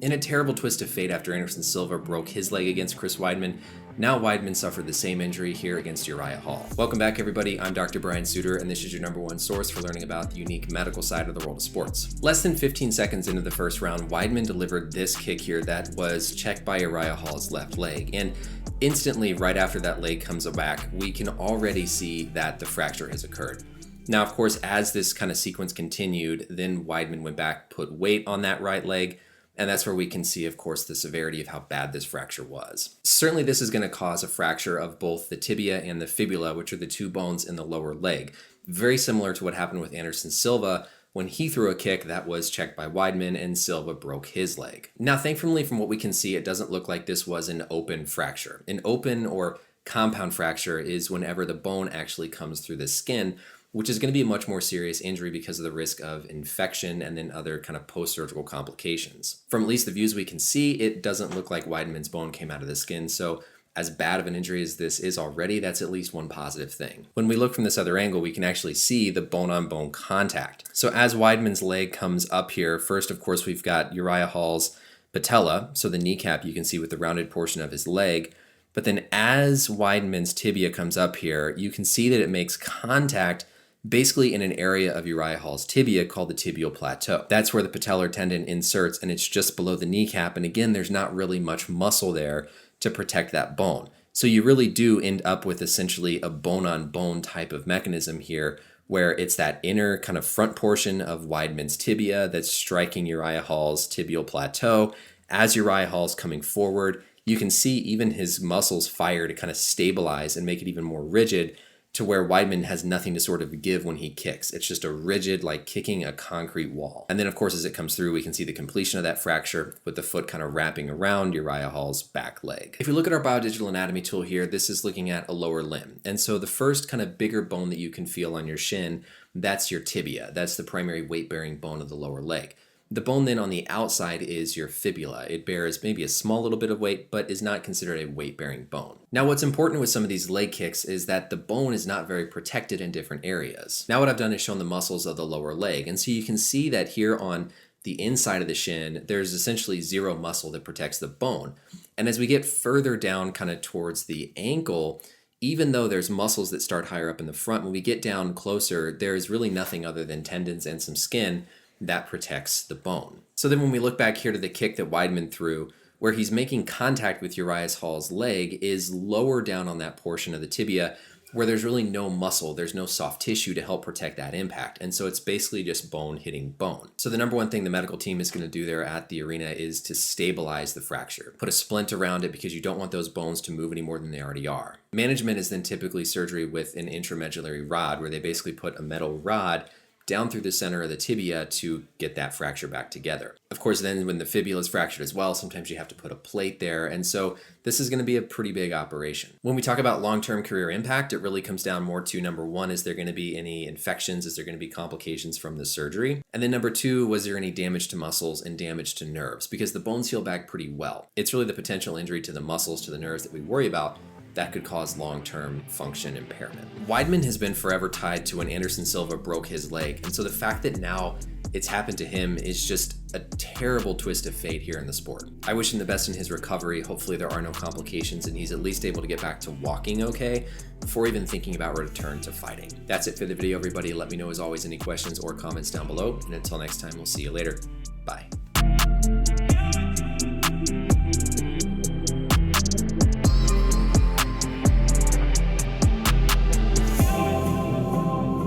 In a terrible twist of fate after Anderson Silva broke his leg against Chris Weidman, now Weidman suffered the same injury here against Uriah Hall. Welcome back everybody, I'm Dr. Brian Sutterer and this is your #1 source for learning about the unique medical side of the world of sports. Less than 15 seconds into the first round, Weidman delivered this kick here that was checked by Uriah Hall's left leg. And instantly, right after that leg comes back, we can already see that the fracture has occurred. Now, of course, as this kind of sequence continued, then Weidman went back, put weight on that right leg, and that's where we can see, of course, the severity of how bad this fracture was. Certainly, this is going to cause a fracture of both the tibia and the fibula, which are the two bones in the lower leg. Very similar to what happened with Anderson Silva when he threw a kick that was checked by Weidman and Silva broke his leg. Now, thankfully, from what we can see, it doesn't look like this was an open fracture. An open or compound fracture is whenever the bone actually comes through the skin, which is going to be a much more serious injury because of the risk of infection and then other kind of post-surgical complications. From at least the views we can see, it doesn't look like Weidman's bone came out of the skin, so as bad of an injury as this is already, that's at least one positive thing. When we look from this other angle, we can actually see the bone-on-bone contact. So as Weidman's leg comes up here, first, of course, we've got Uriah Hall's patella, so the kneecap you can see with the rounded portion of his leg. But then as Weidman's tibia comes up here, you can see that it makes contact basically in an area of Uriah Hall's tibia called the tibial plateau. That's where the patellar tendon inserts, and it's just below the kneecap. And again, there's not really much muscle there to protect that bone. So you really do end up with essentially a bone-on-bone type of mechanism here, where it's that inner kind of front portion of Weidman's tibia that's striking Uriah Hall's tibial plateau. As Uriah Hall's coming forward, you can see even his muscles fire to kind of stabilize and make it even more rigid, to where Weidman has nothing to sort of give when he kicks. It's just a rigid, like kicking a concrete wall. And then of course, as it comes through, we can see the completion of that fracture with the foot kind of wrapping around Uriah Hall's back leg. If we look at our biodigital anatomy tool here, this is looking at a lower limb. And so the first kind of bigger bone that you can feel on your shin, that's your tibia. That's the primary weight-bearing bone of the lower leg. The bone then on the outside is your fibula. It bears maybe a small little bit of weight, but is not considered a weight-bearing bone. Now, what's important with some of these leg kicks is that the bone is not very protected in different areas. Now, what I've done is shown the muscles of the lower leg. And so you can see that here on the inside of the shin, there's essentially zero muscle that protects the bone. And as we get further down kind of towards the ankle, even though there's muscles that start higher up in the front, when we get down closer, there is really nothing other than tendons and some skin that protects the bone. So then when we look back here to the kick that Weidman threw, where he's making contact with Uriah Hall's leg is lower down on that portion of the tibia where there's really no muscle, there's no soft tissue to help protect that impact. And so it's basically just bone hitting bone. So the #1 thing the medical team is going to do there at the arena is to stabilize the fracture. Put a splint around it because you don't want those bones to move any more than they already are. Management is then typically surgery with an intramedullary rod, where they basically put a metal rod down through the center of the tibia to get that fracture back together. Of course, then when the fibula is fractured as well, sometimes you have to put a plate there. And so this is going to be a pretty big operation. When we talk about long-term career impact, it really comes down more to #1, is there going to be any infections? Is there going to be complications from the surgery? And then #2, was there any damage to muscles and damage to nerves? Because the bones heal back pretty well. It's really the potential injury to the muscles, to the nerves that we worry about that could cause long-term function impairment. Weidman has been forever tied to when Anderson Silva broke his leg, and so the fact that now it's happened to him is just a terrible twist of fate here in the sport. I wish him the best in his recovery. Hopefully there are no complications and he's at least able to get back to walking okay before even thinking about return to fighting. That's it for the video, everybody. Let me know as always any questions or comments down below, and until next time, we'll see you later. Bye.